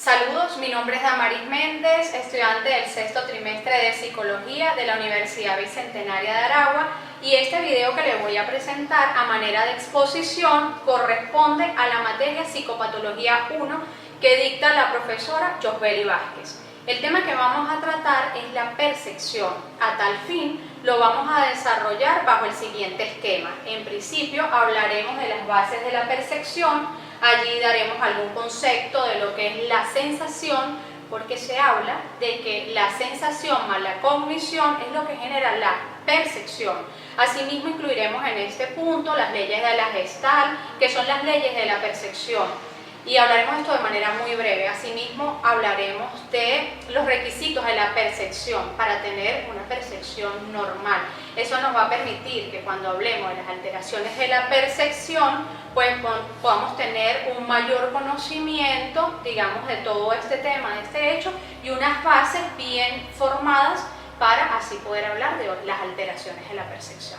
Saludos, mi nombre es Damaris Méndez, estudiante del sexto trimestre de Psicología de la Universidad Bicentenaria de Aragua, y este video que le voy a presentar a manera de exposición corresponde a la materia Psicopatología 1 que dicta la profesora Josbeli Vázquez. El tema que vamos a tratar es la percepción. A tal fin, lo vamos a desarrollar bajo el siguiente esquema. En principio, hablaremos de las bases de la percepción. Allí daremos algún concepto de lo que es la sensación, porque se habla de que la sensación más la cognición es lo que genera la percepción. Asimismo, incluiremos en este punto las leyes de la Gestalt, que son las leyes de la percepción. Y hablaremos esto de manera muy breve. Asimismo, hablaremos de los requisitos de la percepción para tener una percepción normal. Eso nos va a permitir que cuando hablemos de las alteraciones de la percepción, pues podamos tener un mayor conocimiento, digamos, de todo este tema, de este hecho, y unas bases bien formadas para así poder hablar de las alteraciones de la percepción.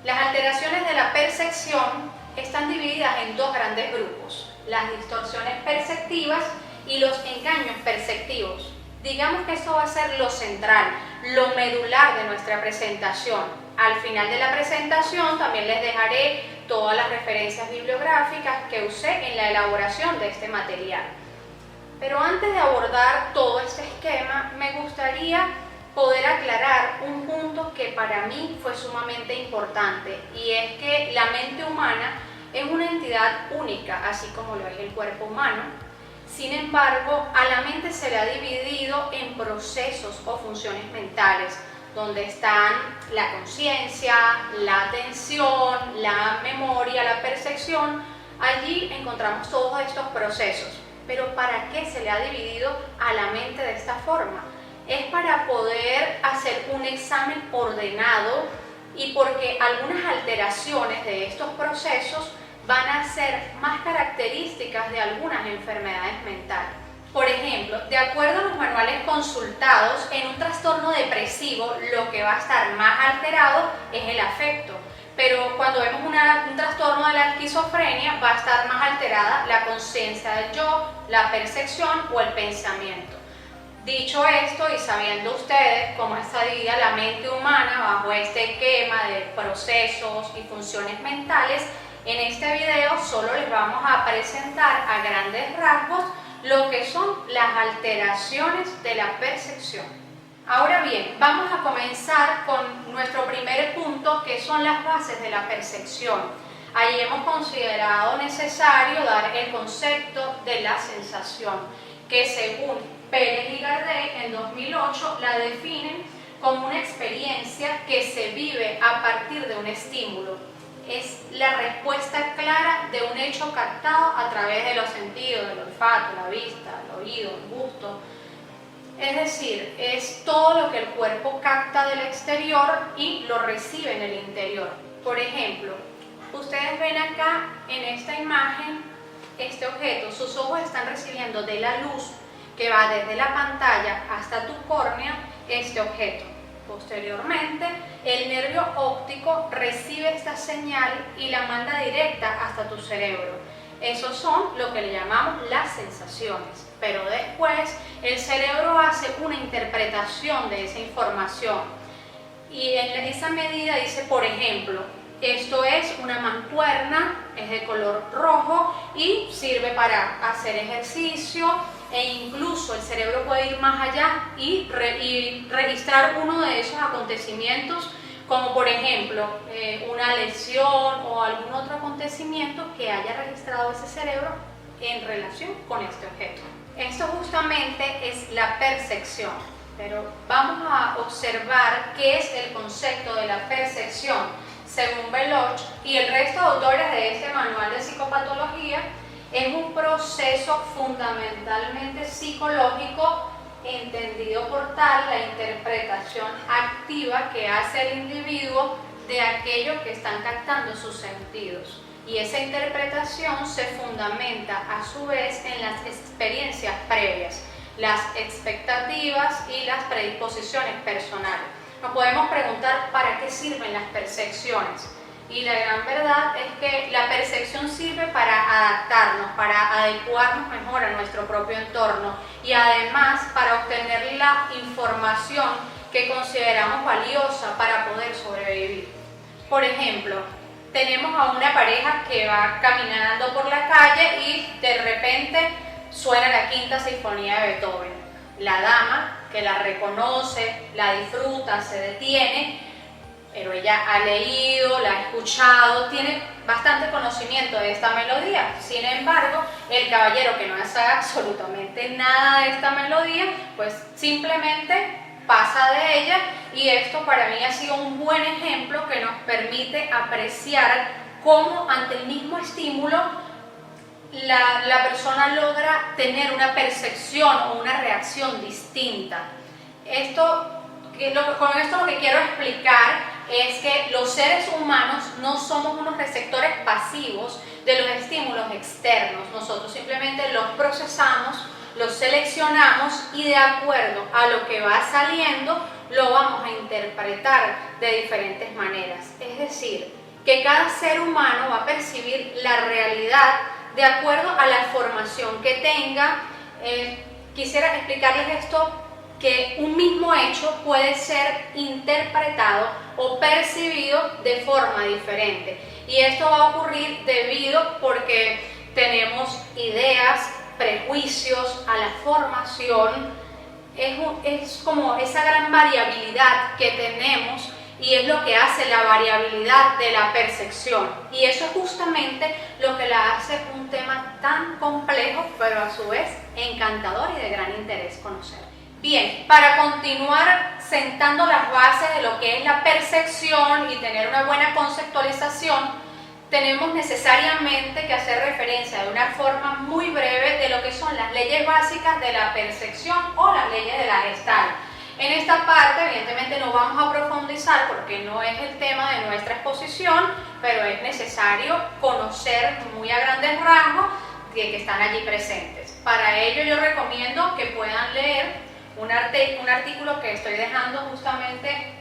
Las alteraciones de la percepción están divididas en dos grandes grupos: las distorsiones perceptivas y los engaños perceptivos. Digamos que esto va a ser lo central, lo medular de nuestra presentación. Al final de la presentación también les dejaré todas las referencias bibliográficas que usé en la elaboración de este material. Pero antes de abordar todo este esquema, me gustaría poder aclarar un punto que para mí fue sumamente importante, y es que la mente humana es una entidad única, así como lo es el cuerpo humano. Sin embargo, a la mente se le ha dividido en procesos o funciones mentales, donde están la conciencia, la atención, la memoria, la percepción. Allí encontramos todos estos procesos. Pero ¿para qué se le ha dividido a la mente de esta forma? Es para poder hacer un examen ordenado, y porque algunas alteraciones de estos procesos van a ser más características de algunas enfermedades mentales. Por ejemplo, de acuerdo a los manuales consultados, en un trastorno depresivo lo que va a estar más alterado es el afecto, pero cuando vemos un trastorno de la esquizofrenia va a estar más alterada la conciencia del yo, la percepción o el pensamiento. Dicho esto, y sabiendo ustedes cómo está dividida la mente humana bajo este esquema de procesos y funciones mentales, en este video solo les vamos a presentar a grandes rasgos lo que son las alteraciones de la percepción. Ahora bien, vamos a comenzar con nuestro primer punto, que son las bases de la percepción. Ahí hemos considerado necesario dar el concepto de la sensación, que según Pérez y Gardey en 2008 la definen como una experiencia que se vive a partir de un estímulo. Es la respuesta clara de un hecho captado a través de los sentidos, del olfato, la vista, el oído, el gusto. Es decir, es todo lo que el cuerpo capta del exterior y lo recibe en el interior. Por ejemplo, ustedes ven acá en esta imagen este objeto. Sus ojos están recibiendo de la luz que va desde la pantalla hasta tu córnea este objeto. Posteriormente, el nervio óptico recibe esta señal y la manda directa hasta tu cerebro. Esos son lo que le llamamos las sensaciones. Pero después, el cerebro hace una interpretación de esa información. Y en esa medida dice, por ejemplo, esto es una mancuerna, es de color rojo y sirve para hacer ejercicio, e incluso el cerebro puede ir más allá y registrar uno de esos acontecimientos, como por ejemplo una lesión o algún otro acontecimiento que haya registrado ese cerebro en relación con este objeto. Esto justamente es la percepción, pero vamos a observar qué es el concepto de la percepción. Según Veloch y el resto de autores de este manual de psicopatología, es un proceso fundamentalmente psicológico, entendido por tal la interpretación activa que hace el individuo de aquello que están captando sus sentidos. Y esa interpretación se fundamenta a su vez en las experiencias previas, las expectativas y las predisposiciones personales. Nos podemos preguntar para qué sirven las percepciones. Y la gran verdad es que la percepción sirve para adaptarnos, para adecuarnos mejor a nuestro propio entorno y además para obtener la información que consideramos valiosa para poder sobrevivir. Por ejemplo, tenemos a una pareja que va caminando por la calle y de repente suena la Quinta Sinfonía de Beethoven. La dama, que la reconoce, la disfruta, se detiene, pero ella ha leído, la ha escuchado, tiene bastante conocimiento de esta melodía. Sin embargo, el caballero, que no sabe absolutamente nada de esta melodía, pues simplemente pasa de ella, y esto para mí ha sido un buen ejemplo que nos permite apreciar cómo ante el mismo estímulo la persona logra tener una percepción o una reacción distinta. Con esto lo que quiero explicar es que los seres humanos no somos unos receptores pasivos de los estímulos externos. Nosotros simplemente los procesamos, los seleccionamos y de acuerdo a lo que va saliendo lo vamos a interpretar de diferentes maneras. Es decir, que cada ser humano va a percibir la realidad de acuerdo a la formación que tenga. Quisiera explicarles esto, que un mismo hecho puede ser interpretado o percibido de forma diferente. Y esto va a ocurrir debido porque tenemos ideas, prejuicios, a la formación. Es como esa gran variabilidad que tenemos, y es lo que hace la variabilidad de la percepción. Y eso es justamente lo que la hace un tema tan complejo, pero a su vez encantador y de gran interés conocer. Bien, para continuar sentando las bases de lo que es la percepción y tener una buena conceptualización, tenemos necesariamente que hacer referencia de una forma muy breve de lo que son las leyes básicas de la percepción o las leyes de la Gestalt. En esta parte, evidentemente, no vamos a profundizar porque no es el tema de nuestra exposición, pero es necesario conocer muy a grandes rasgos que están allí presentes. Para ello yo recomiendo que puedan leer un artículo que estoy dejando justamente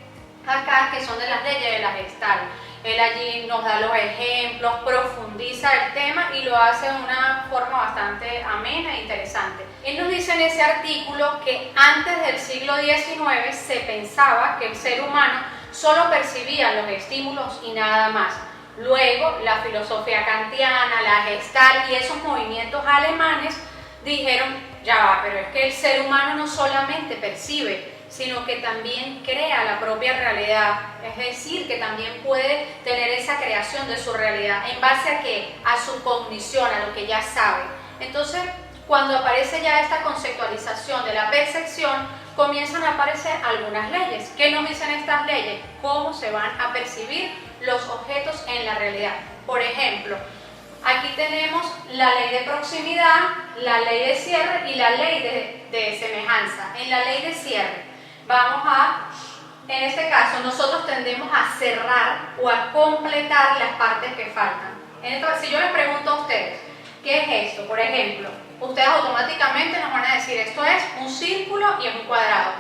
acá, que son de las leyes de la Gestalt. Él allí nos da los ejemplos, profundiza el tema y lo hace de una forma bastante amena e interesante. Él nos dice en ese artículo que antes del siglo XIX se pensaba que el ser humano solo percibía los estímulos y nada más. Luego la filosofía kantiana, la Gestalt y esos movimientos alemanes dijeron: ya va, pero es que el ser humano no solamente percibe, sino que también crea la propia realidad. Es decir, que también puede tener esa creación de su realidad. ¿En base a qué? A su cognición, a lo que ya sabe. Entonces, cuando aparece ya esta conceptualización de la percepción, comienzan a aparecer algunas leyes. ¿Qué nos dicen estas leyes? ¿Cómo se van a percibir los objetos en la realidad? Por ejemplo, aquí tenemos la ley de proximidad, la ley de cierre y la ley de semejanza. En la ley de cierre, en este caso, nosotros tendemos a cerrar o a completar las partes que faltan. Si yo les pregunto a ustedes, ¿qué es esto? Por ejemplo, ustedes automáticamente nos van a decir: esto es un círculo y es un cuadrado.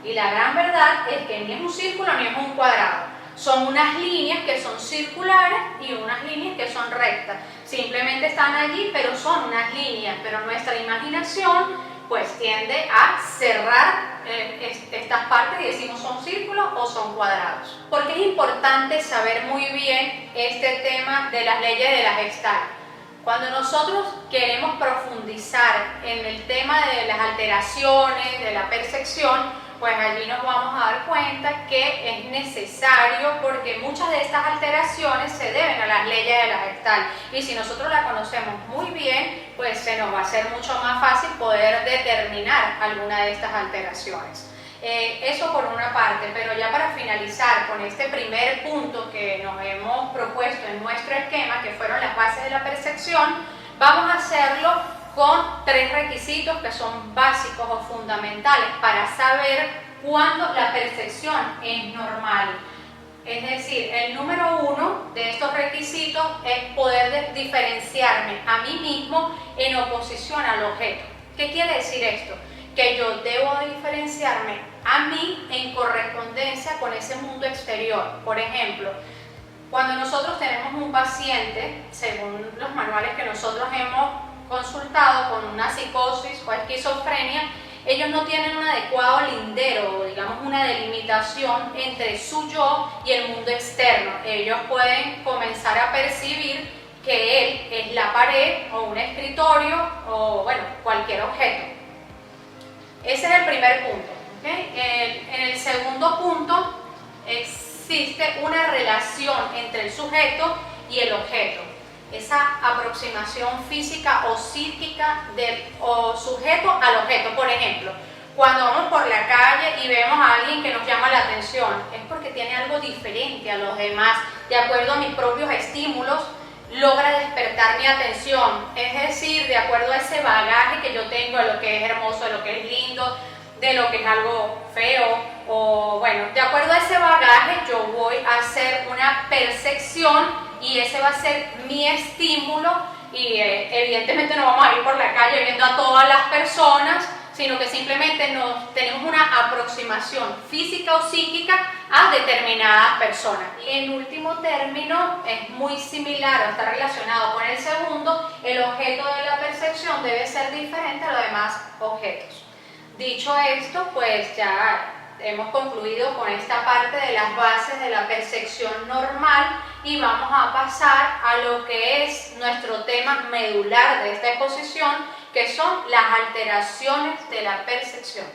Y la gran verdad es que ni es un círculo ni es un cuadrado. Son unas líneas que son circulares y unas líneas que son rectas. Simplemente están allí, pero son unas líneas. Pero nuestra imaginación pues tiende a cerrar estas partes y decimos: son círculos o son cuadrados. Porque es importante saber muy bien este tema de las leyes de la Gestalt. Cuando nosotros queremos profundizar en el tema de las alteraciones, de la percepción, pues allí nos vamos a dar cuenta que es necesario, porque muchas de estas alteraciones se deben a las leyes de la Gestalt, y si nosotros la conocemos muy bien, pues se nos va a hacer mucho más fácil poder determinar alguna de estas alteraciones. Eso por una parte, pero ya para finalizar con este primer punto que nos hemos propuesto en nuestro esquema, que fueron las bases de la percepción, vamos a hacerlo con 3 requisitos que son básicos o fundamentales para saber cuándo la percepción es normal. Es decir, el número 1 de estos requisitos es poder diferenciarme a mí mismo en oposición al objeto. ¿Qué quiere decir esto? Que yo debo diferenciarme a mí en correspondencia con ese mundo exterior. Por ejemplo, Cuando nosotros tenemos un paciente, según los manuales que nosotros hemos consultado, con una psicosis o esquizofrenia, ellos no tienen un adecuado lindero, o digamos una delimitación entre su yo y el mundo externo. Ellos pueden comenzar a percibir que él es la pared o un escritorio o bueno, cualquier objeto. Ese es el primer punto. ¿Okay? En el segundo punto existe una relación entre el sujeto y el objeto. Esa aproximación física o psíquica del sujeto al objeto. Por ejemplo, cuando vamos por la calle y vemos a alguien que nos llama la atención, es porque tiene algo diferente a los demás, de acuerdo a mis propios estímulos, logra despertar mi atención, es decir, de acuerdo a ese bagaje que yo tengo de lo que es hermoso, de lo que es lindo, de lo que es algo feo, o bueno, de acuerdo a ese bagaje yo voy a hacer una percepción y ese va a ser mi estímulo y evidentemente no vamos a ir por la calle viendo a todas las personas, sino que simplemente tenemos una aproximación física o psíquica a determinadas personas. Y en último término, es muy similar o está relacionado con el segundo, el objeto de la percepción debe ser diferente a los demás objetos. Dicho esto, pues ya hemos concluido con esta parte de las bases de la percepción normal y vamos a pasar a lo que es nuestro tema medular de esta exposición, que son las alteraciones de la percepción.